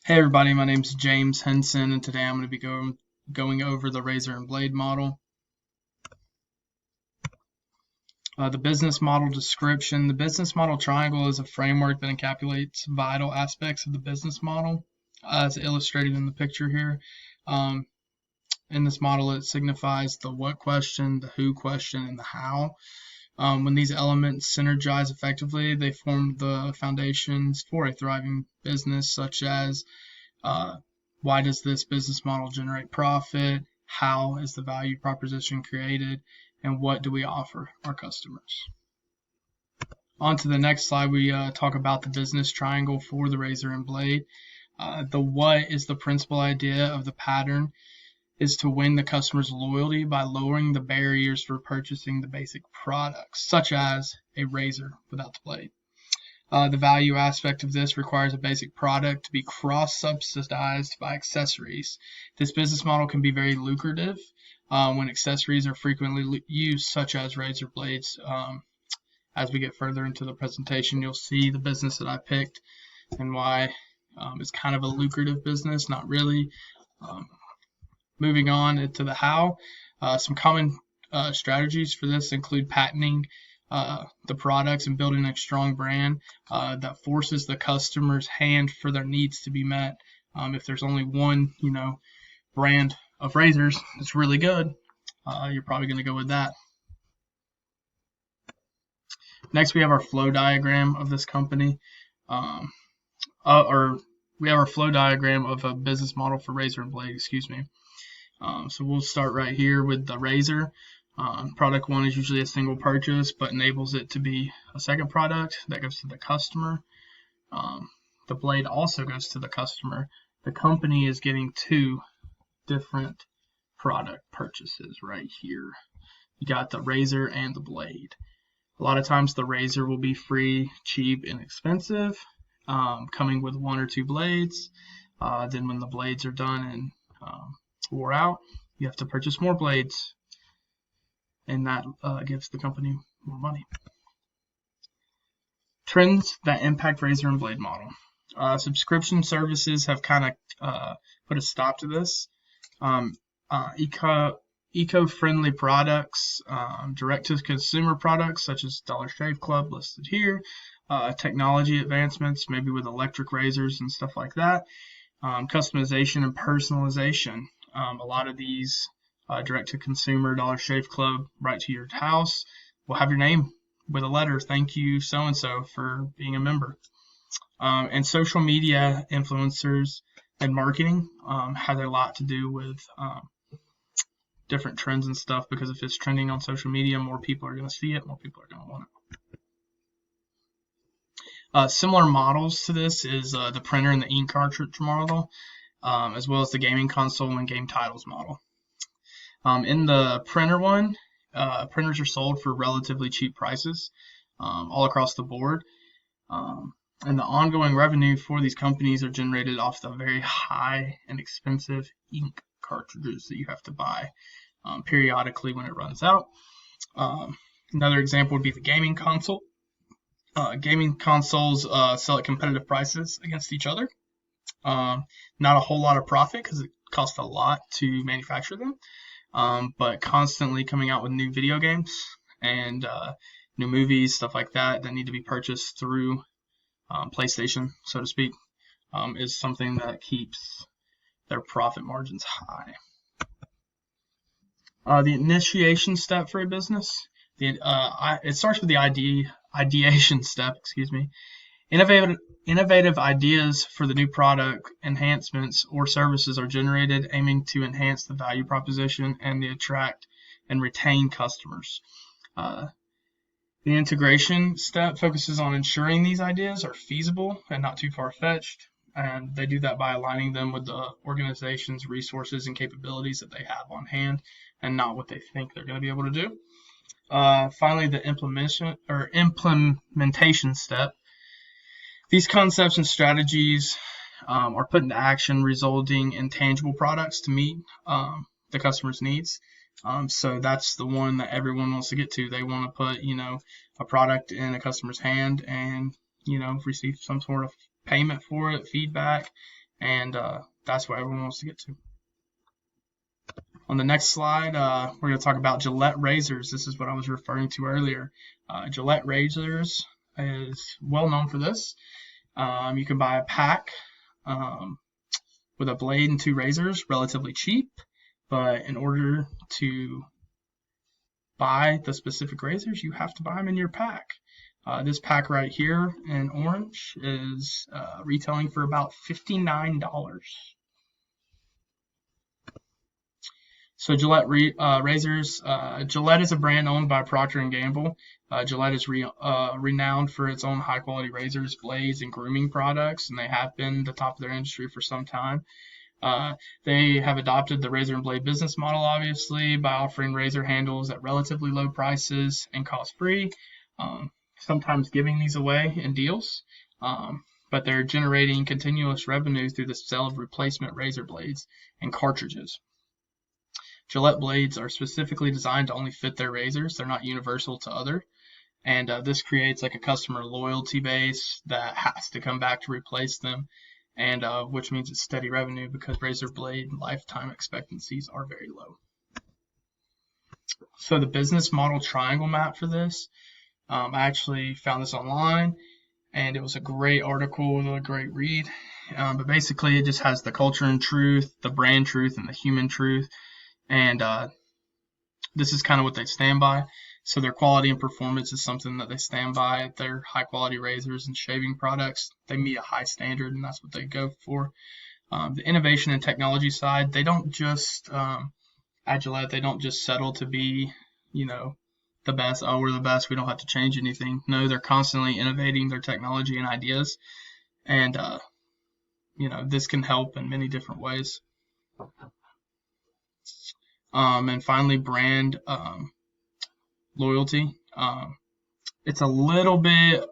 Hey everybody, my name is James Henson, and today I'm going to be going over the razor and blade model. The business model description. The business model triangle is a framework that encapsulates vital aspects of the business model, as illustrated in the picture here. In this model, it signifies the what question, the who question, and the how. When these elements synergize effectively, they form the foundations for a thriving business, such as why does this business model generate profit? How is the value proposition created? And what do we offer our customers? On to the next slide, we talk about the business triangle for the razor and blade. The what is the principal idea of the pattern is to win the customer's loyalty by lowering the barriers for purchasing the basic products, such as a razor without the blade. The value aspect of this requires a basic product to be cross-subsidized by accessories. This business model can be very lucrative when accessories are frequently used, such as razor blades. As we get further into the presentation, you'll see the business that I picked and why it's kind of a lucrative business, not really. Moving on into the how, some common strategies for this include patenting the products and building a strong brand that forces the customer's hand for their needs to be met. If there's only one, brand of razors that's really good, you're probably going to go with that. Next, we have our flow diagram of this company, or we have our flow diagram of a business model for razor and blade. So we'll start right here with the razor. Product one is usually a single purchase, but enables it to be a second product that goes to the customer. The blade also goes to the customer. The company is getting two different product purchases right here. You got the razor and the blade. A lot of times the razor will be free, cheap, inexpensive, coming with one or two blades. Then when the blades are done and wore out, you have to purchase more blades, and that gives the company more money. Trends that impact razor and blade model. Subscription services have kind of put a stop to this. Eco-friendly products, direct-to-consumer products such as Dollar Shave Club listed here, technology advancements, maybe with electric razors and stuff like that, customization and personalization. A lot of these direct-to-consumer Dollar Shave Club right to your house will have your name with a letter, thank you so-and-so for being a member. And social media influencers and marketing has a lot to do with different trends and stuff, because if it's trending on social media, more people are going to see it, more people are going to want it. Similar models to this is the printer and the ink cartridge model, as well as the gaming console and game titles model. In the printer one, printers are sold for relatively cheap prices all across the board. And the ongoing revenue for these companies are generated off the very high and expensive ink cartridges that you have to buy periodically when it runs out. Another example would be the gaming console. Gaming consoles sell at competitive prices against each other. Not a whole lot of profit because it costs a lot to manufacture them, but constantly coming out with new video games and new movies, stuff like that need to be purchased through PlayStation, so to speak, is something that keeps their profit margins high. The initiation step for a business, it starts with the ideation step. Innovative ideas for the new product enhancements or services are generated, aiming to enhance the value proposition and the attract and retain customers. The integration step focuses on ensuring these ideas are feasible and not too far-fetched, and they do that by aligning them with the organization's resources and capabilities that they have on hand and not what they think they're going to be able to do. Finally, the implementation step. These concepts and strategies are put into action, resulting in tangible products to meet the customer's needs. So that's the one that everyone wants to get to. They want to put, a product in a customer's hand and, receive some sort of payment for it, feedback, and that's what everyone wants to get to. On the next slide, we're going to talk about Gillette razors. This is what I was referring to earlier. Gillette razors is well known for this. You can buy a pack with a blade and 2 razors, relatively cheap, but in order to buy the specific razors, you have to buy them in your pack. This pack right here in orange is retailing for about $59. So Gillette razors. Gillette is a brand owned by Procter & Gamble. Gillette is renowned for its own high-quality razors, blades, and grooming products, and they have been the top of their industry for some time. They have adopted the razor and blade business model, obviously, by offering razor handles at relatively low prices and cost-free, sometimes giving these away in deals, but they're generating continuous revenue through the sale of replacement razor blades and cartridges. Gillette blades are specifically designed to only fit their razors. They're not universal to other. And this creates like a customer loyalty base that has to come back to replace them, and which means it's steady revenue because razor blade lifetime expectancies are very low. So the business model triangle map for this, I actually found this online, and it was a great article, a great read. But basically it just has the culture and truth, the brand truth, and the human truth. And this is kind of what they stand by. So their quality and performance is something that they stand by. Their high quality razors and shaving products, they meet a high standard, and that's what they go for. The innovation and technology side, they don't just, at Gillette, they don't just settle to be, the best. Oh, we're the best, we don't have to change anything. No, they're constantly innovating their technology and ideas. And, this can help in many different ways. And finally, brand loyalty. It's a little bit,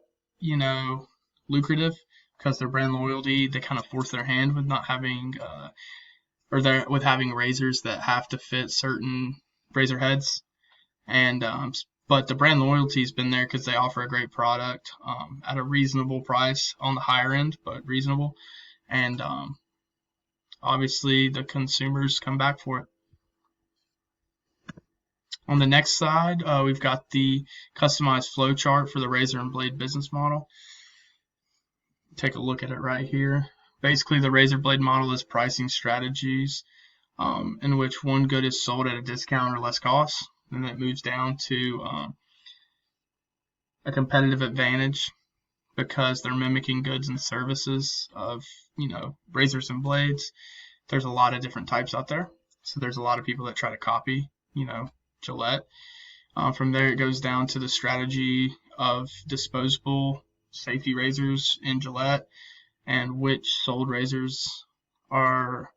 lucrative because their brand loyalty, they kind of force their hand with not having, with having razors that have to fit certain razor heads. And but the brand loyalty has been there because they offer a great product at a reasonable price on the higher end, but reasonable. And obviously, the consumers come back for it. On the next slide, we've got the customized flow chart for the razor and blade business model. Take a look at it right here. Basically, the razor blade model is pricing strategies in which one good is sold at a discount or less cost, and it moves down to a competitive advantage because they're mimicking goods and services of, razors and blades. There's a lot of different types out there, so there's a lot of people that try to copy, Gillette. From there, it goes down to the strategy of disposable safety razors in Gillette and which sold razors are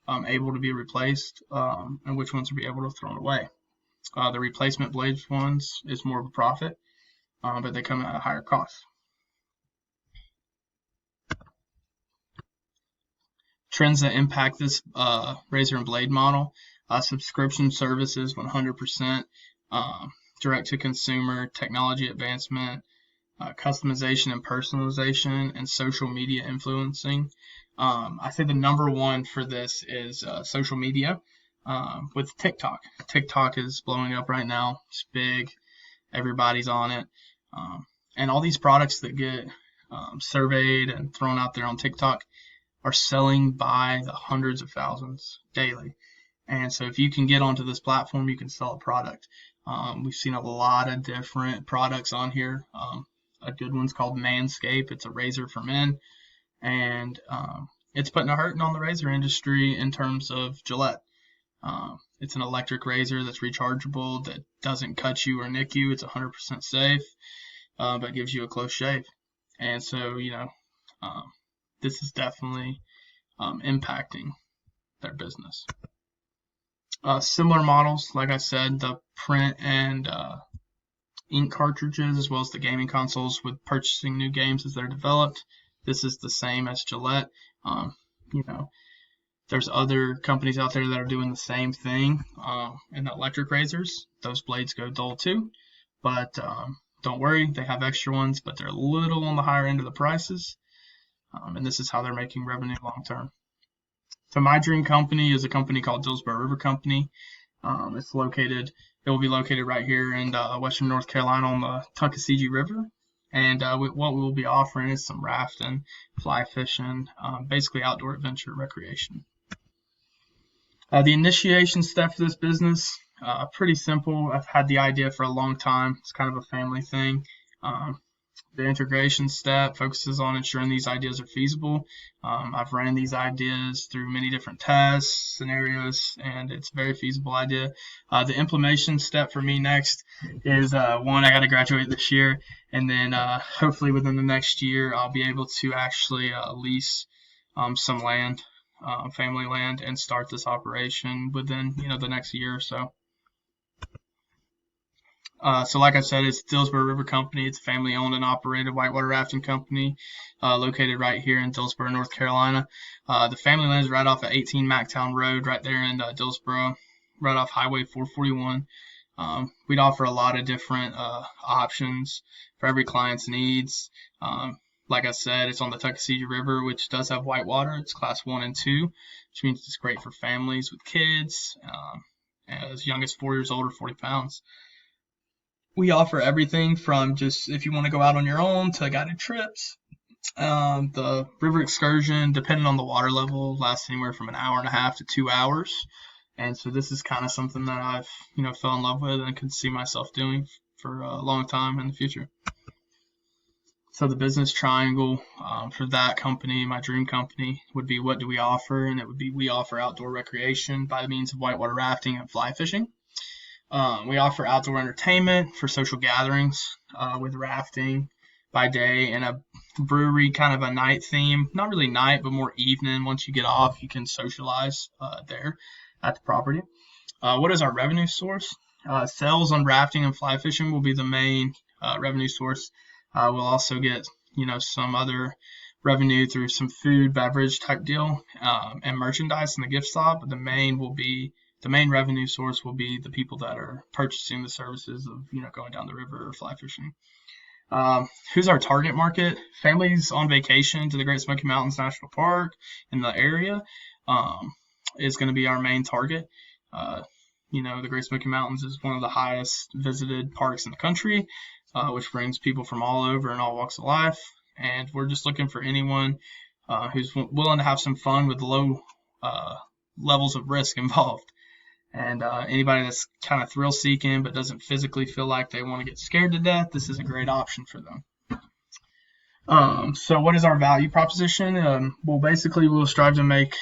able to be replaced and which ones will be able to thrown away. The replacement blades ones is more of a profit, but they come at a higher cost. Trends that impact this razor and blade model. Subscription services, 100%, direct to consumer, technology advancement, customization and personalization, and social media influencing. I say the number one for this is social media with TikTok. TikTok is blowing up right now. It's big. Everybody's on it. And all these products that get surveyed and thrown out there on TikTok are selling by the hundreds of thousands daily. And so if you can get onto this platform, you can sell a product. We've seen a lot of different products on here. A good one's called Manscaped. It's a razor for men. And it's putting a hurting on the razor industry in terms of Gillette. It's an electric razor that's rechargeable, that doesn't cut you or nick you. It's 100% safe, but gives you a close shave. And so, this is definitely impacting their business. Similar models, like I said, the print and ink cartridges, as well as the gaming consoles with purchasing new games as they're developed. This is the same as Gillette. There's other companies out there that are doing the same thing in the electric razors. Those blades go dull too, but don't worry, they have extra ones, but they're a little on the higher end of the prices. And this is how they're making revenue long term. So my dream company is a company called Dillsboro River Company. It will be located right here in western North Carolina on the Tuckasegee River. And what we'll be offering is some rafting, fly fishing, basically outdoor adventure recreation. The initiation step for this business, pretty simple. I've had the idea for a long time. It's kind of a family thing. The integration step focuses on ensuring these ideas are feasible. I've ran these ideas through many different tests, scenarios, and it's a very feasible idea. The implementation step for me next is one, I got to graduate this year, and then hopefully within the next year I'll be able to actually lease some land, family land, and start this operation within the next year or so. So like I said, it's Dillsboro River Company. It's a family-owned and operated whitewater rafting company located right here in Dillsboro, North Carolina. The family land is right off of 18 Mactown Road, right there in Dillsboro, right off Highway 441. We'd offer a lot of different options for every client's needs. Like I said, it's on the Tuckasegee River, which does have whitewater. It's class 1 and 2, which means it's great for families with kids as young as 4 years old or 40 pounds. We offer everything from just if you want to go out on your own to guided trips. The river excursion, depending on the water level, lasts anywhere from an hour and a half to 2 hours. And so this is kind of something that I've, fell in love with and could see myself doing for a long time in the future. So the business triangle for that company, my dream company, would be what do we offer? And it would be we offer outdoor recreation by means of whitewater rafting and fly fishing. We offer outdoor entertainment for social gatherings with rafting by day and a brewery kind of a night theme. Not really night, but more evening. Once you get off, you can socialize there at the property. What is our revenue source? Sales on rafting and fly fishing will be the main revenue source. We'll also get, some other revenue through some food, beverage type deal and merchandise in the gift shop, but the main revenue source will be the people that are purchasing the services of, going down the river or fly fishing. Who's our target market? Families on vacation to the Great Smoky Mountains National Park in the area is going to be our main target. The Great Smoky Mountains is one of the highest visited parks in the country, which brings people from all over and all walks of life. And we're just looking for anyone who's willing to have some fun with low levels of risk involved. And anybody that's kind of thrill-seeking but doesn't physically feel like they want to get scared to death, this is a great option for them. So what is our value proposition? We'll strive to make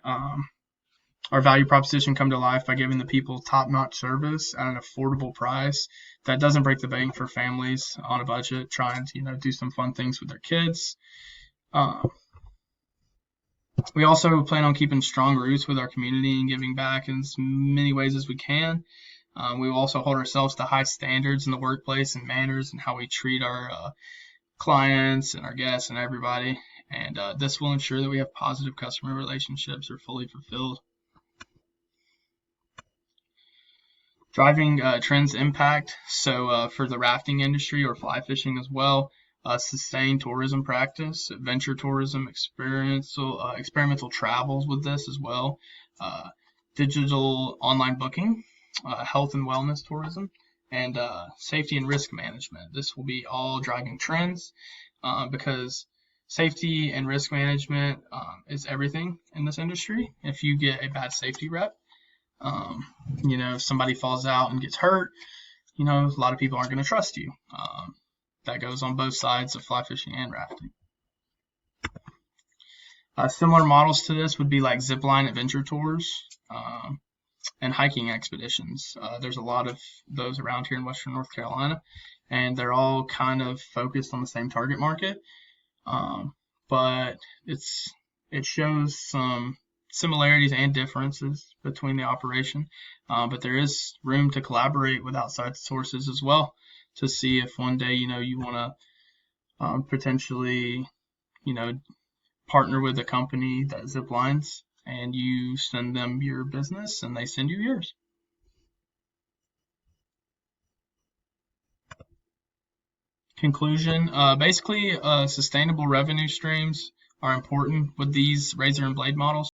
our value proposition come to life by giving the people top-notch service at an affordable price that doesn't break the bank for families on a budget trying to, do some fun things with their kids. We also plan on keeping strong roots with our community and giving back in as many ways as we can. We will also hold ourselves to high standards in the workplace and manners and how we treat our clients and our guests and everybody. And this will ensure that we have positive customer relationships are fully fulfilled. Driving trends impact. So for the rafting industry or fly fishing as well, sustained tourism practice, adventure tourism, experimental travels with this as well, digital online booking, health and wellness tourism, and safety and risk management. This will be all driving trends because safety and risk management is everything in this industry. If you get a bad safety rep, if somebody falls out and gets hurt, a lot of people aren't going to trust you. That goes on both sides of fly fishing and rafting. Similar models to this would be like zipline adventure tours and hiking expeditions. There's a lot of those around here in western North Carolina, and they're all kind of focused on the same target market, but it shows some similarities and differences between the operation, but there is room to collaborate with outside sources as well to see if one day you want to potentially partner with a company that ziplines and you send them your business and they send you yours. Conclusion, basically sustainable revenue streams are important with these razor and blade models.